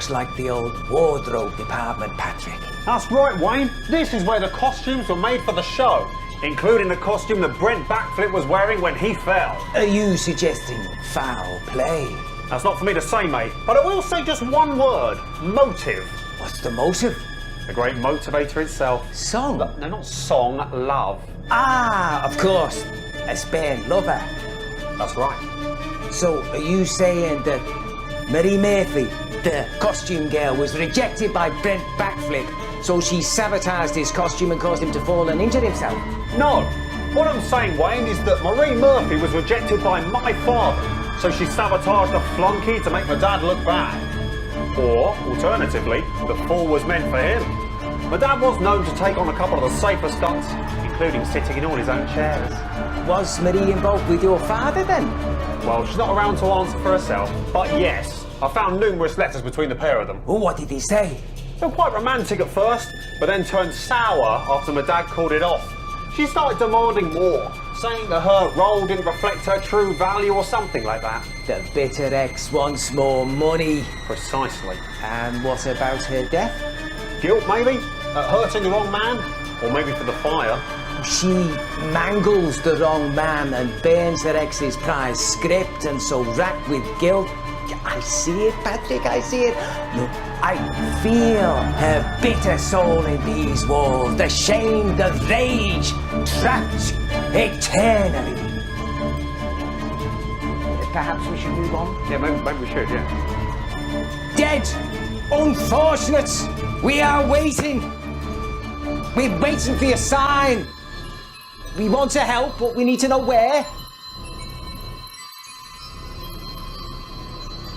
looks like the old wardrobe department, Patrick. That's right, Wayne. This is where the costumes were made for the show, including the costume that Brent Backflip was wearing when he fell. Are you suggesting foul play? That's not for me to say, mate, but I will say just one word: motive. What's the motive? The great motivator itself. Song? No, not song, love. Ah, of course. A spare lover. That's right. So, are you saying that Marie Murphy, the costume girl, was rejected by Brent Backflip, so she sabotaged his costume and caused him to fall and injure himself? No. What I'm saying, Wayne, is that Marie Murphy was rejected by my father, so she sabotaged a flunky to make my dad look bad. Or, alternatively, the fall was meant for him. My dad was known to take on a couple of the safer stunts, including sitting in all his own chairs. Was Marie involved with your father then? Well, she's not around to answer for herself, but yes, I found numerous letters between the pair of them. Oh, what did he say? They were quite romantic at first, but then turned sour after my dad called it off. She started demanding more, saying that her role didn't reflect her true value or something like that. The bitter ex wants more money. Precisely. And what about her death? Guilt, maybe? At hurting the wrong man? Or maybe for the fire? She mangles the wrong man and burns her ex's prize script, and so racked with guilt. I see it, Patrick, I see it. Look, I feel her bitter soul in these walls, the shame, the rage, trapped eternally. Perhaps we should move on? Yeah, maybe we should, yeah. Dead! Unfortunates! We are waiting! We're waiting for your sign! We want to help, but we need to know where.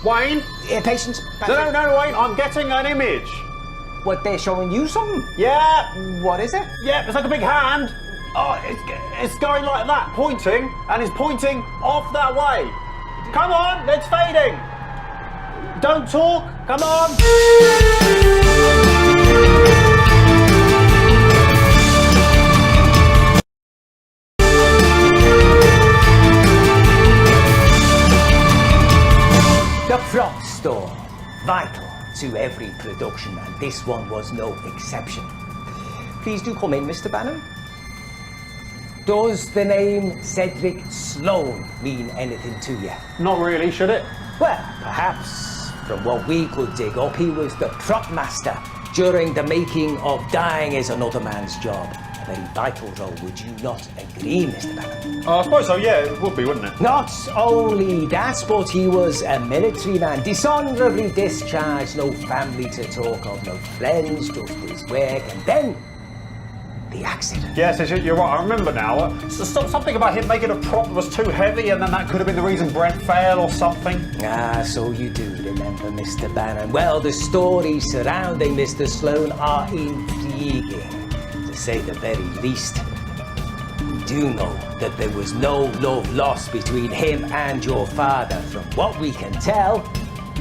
Wayne? Patience. No, Wayne, I'm getting an image. What, they're showing you something? Yeah. What is it? Yeah, it's like a big hand. Oh, it's going like that, pointing, and it's pointing off that way. Come on, it's fading. Don't talk, come on. The prop store, vital to every production, and this one was no exception. Please do come in, Mr. Bannon. Does the name Cedric Sloan mean anything to you? Not really, should it? Well, perhaps. From what we could dig up, he was the prop master during the making of Dying is Another Man's Job. A very vital role, would you not agree, Mr. Bannon? I suppose so, yeah, it would be, wouldn't it? Not only that, but he was a military man, dishonourably discharged, no family to talk of, no friends, just his work, and then the accident. Yes, you're right, I remember now. Something about him making a prop that was too heavy, and then that could have been the reason Brent fell or something. Ah, so you do remember, Mr. Bannon. Well, the stories surrounding Mr. Sloan are intriguing, to say the very least. We do know that there was no love lost between him and your father. From what we can tell,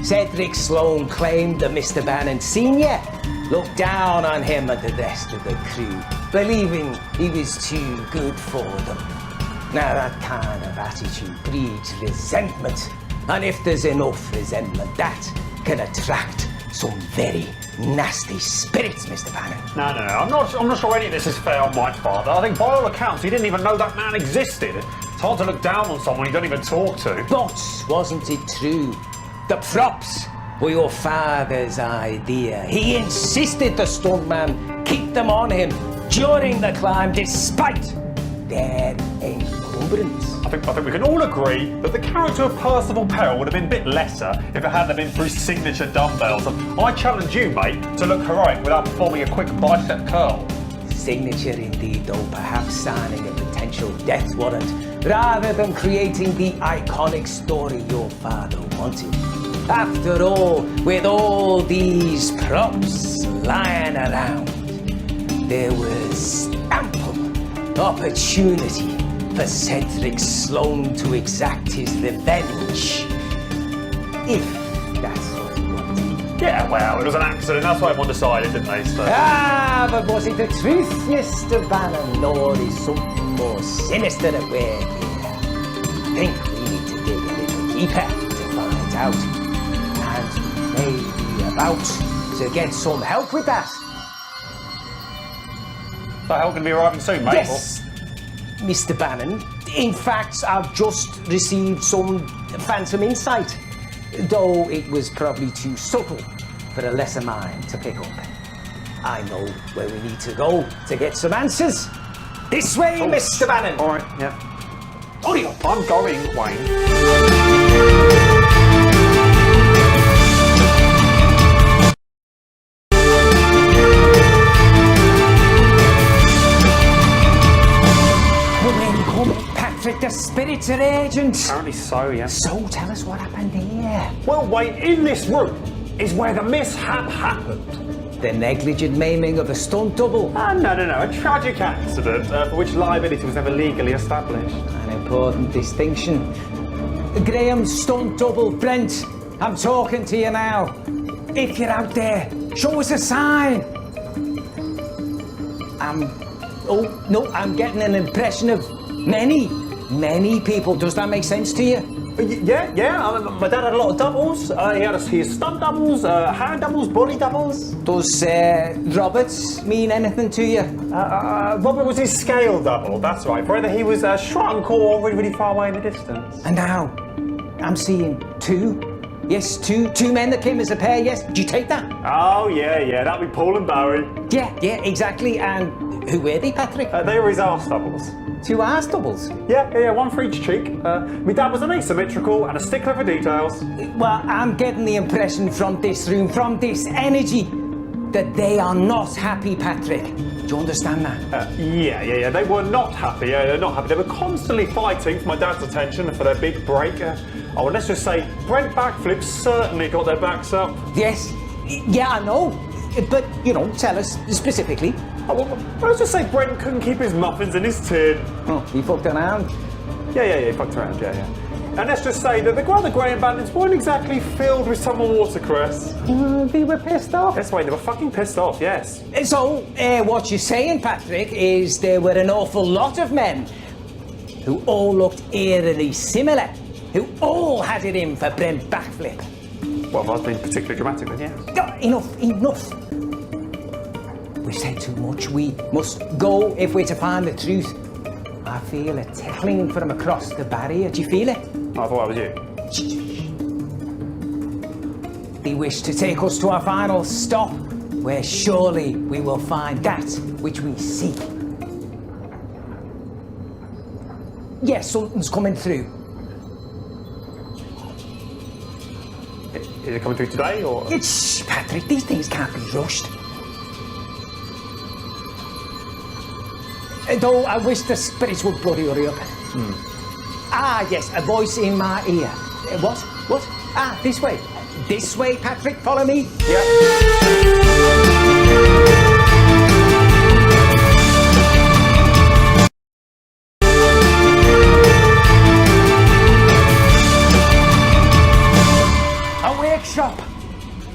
Cedric Sloan claimed that Mr. Bannon Sr. looked down on him and the rest of the crew, believing he was too good for them. Now, that kind of attitude breeds resentment, and if there's enough resentment, that can attract some very nasty spirits, Mr. Bannon. No, I'm not sure any of this is fair on my father. I think by all accounts, he didn't even know that man existed. It's hard to look down on someone you don't even talk to. But wasn't it true? The props were your father's idea. He insisted the stuntman keep them on him during the climb, despite their encumbrance. I think we can all agree that the character of Percival Peril would have been a bit lesser if it hadn't been for his signature dumbbells. And I challenge you, mate, to look heroic without performing a quick bicep curl. Signature indeed, though perhaps signing a potential death warrant rather than creating the iconic story your father wanted. After all, with all these props lying around, there was ample opportunity for Cedric Sloan to exact his revenge. If that's what he wanted. Yeah, well, it was an accident. That's what everyone decided, didn't they? So. Ah, but was it the truth, Mr. Bannon, or is something more sinister at work here? I think we need to dig a little deeper to find out. And maybe a about to get some help with that. The help going to be arriving soon, mate? Yes, Mr. Bannon. In fact, I've just received some phantom insight, though it was probably too subtle for a lesser mind to pick up. I know where we need to go to get some answers. This way, Mr. Bannon. All right, yeah. Hurry up. I'm going, Wayne. Come in, Patrick. The spirits are agent. Apparently so, yeah. So tell us what happened here. Well, Wayne, in this room is where the mishap happened. The negligent maiming of a stunt double. No. A tragic accident for which liability was never legally established. An important distinction. Graham's stunt double, Brent. I'm talking to you now. If you're out there, show us a sign. I'm getting an impression of many people. Does that make sense to you? Yeah. My dad had a lot of doubles. He had his stunt doubles, hand doubles, body doubles. Does Roberts mean anything to you? Robert was his scale double, that's right. Whether he was shrunk or really far away in the distance. And now, I'm seeing two. Yes, two men that came as a pair, yes. Do you take that? Oh, yeah, that'd be Paul and Barry. Yeah, exactly. And who were they, Patrick? They were his arse doubles. Two arse doubles? Yeah, one for each cheek. My dad was an asymmetrical and a stickler for details. Well, I'm getting the impression from this room, from this energy, that they are not happy, Patrick. Do you understand that? Yeah. They were not happy. They're not happy. They were constantly fighting for my dad's attention and for their big break. And let's just say, Brent Backflip certainly got their backs up. Yes. Yeah, I know. But, tell us specifically. Let's just say Brent couldn't keep his muffins in his tin. Oh, he fucked around? Yeah, he fucked around, yeah. And let's just say that the other Graham bandits weren't exactly filled with summer watercress. They were pissed off. That's why they were fucking pissed off, yes. So, what you're saying, Patrick, is there were an awful lot of men who all looked eerily similar, who all had it in for Brent Backflip. Well, I've been particularly dramatic then, yeah. Enough. We've said too much. We must go if we're to find the truth. I feel a tickling from across the barrier. Do you feel it? I thought that was you. They wish to take us to our final stop, where surely we will find that which we seek. Yes, something's coming through. Is it coming through today, or...? Shh, Patrick, these things can't be rushed. Though I wish the spirits would bloody hurry up. Ah, yes, a voice in my ear. What? Ah, this way. This way, Patrick, follow me. Yeah. Workshop.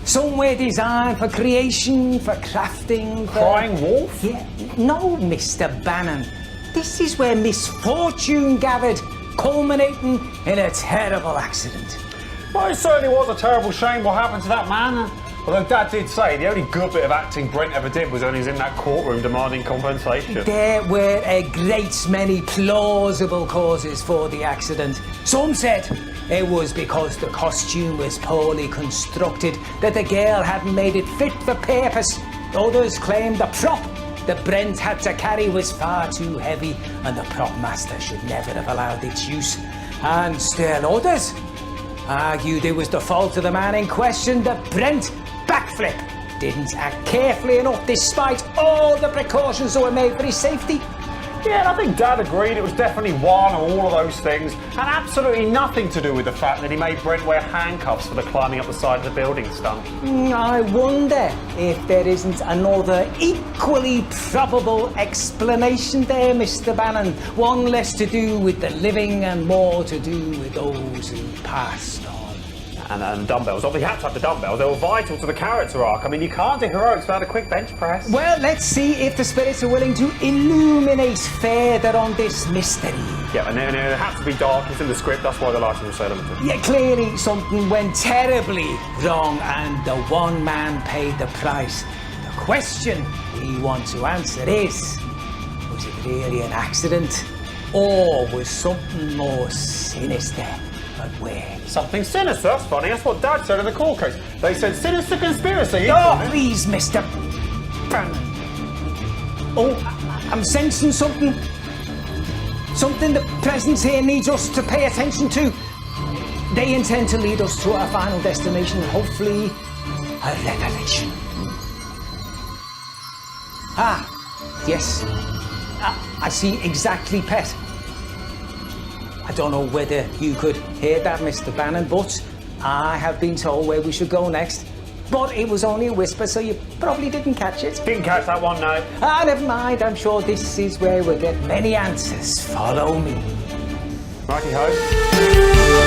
Somewhere designed for creation, for crafting, for... Crying wolf? Yeah. No, Mr. Bannon. This is where misfortune gathered, culminating in a terrible accident. Well, it certainly was a terrible shame what happened to that man. Although Dad did say the only good bit of acting Brent ever did was when he was in that courtroom demanding compensation. There were a great many plausible causes for the accident. Some said it was because the costume was poorly constructed, that the girl hadn't made it fit for purpose. Others claimed the prop that Brent had to carry was far too heavy and the prop master should never have allowed its use. And still others argued it was the fault of the man in question that Brent Backflip didn't act carefully enough despite all the precautions that were made for his safety. Yeah, and I think Dad agreed it was definitely one or all of those things, and absolutely nothing to do with the fact that he made Brent wear handcuffs for the climbing up the side of the building stunt. I wonder if there isn't another equally probable explanation there, Mr. Bannon. One less to do with the living and more to do with those who passed on. and dumbbells. Obviously, you had to have the dumbbells. They were vital to the character arc. I mean, you can't do heroics without a quick bench press. Well, let's see if the spirits are willing to illuminate further on this mystery. Yeah, and it had to be dark. It's in the script. That's why the lighting was so limited. Yeah, clearly something went terribly wrong and the one man paid the price. The question we want to answer is, was it really an accident? Or was something more sinister at work? Something sinister? That's funny. That's what Dad said in the court case. They said sinister conspiracy. Oh, please, Mr. Bannon. Oh, I'm sensing something. Something the presence here needs us to pay attention to. They intend to lead us to our final destination, hopefully a revelation. Ah, yes. I see exactly, Pet. I don't know whether you could hear that, Mr. Bannon, but I have been told where we should go next. But it was only a whisper, so you probably didn't catch it. Didn't catch that one, no. Ah, never mind. I'm sure this is where we'll get many answers. Follow me. Righty-ho.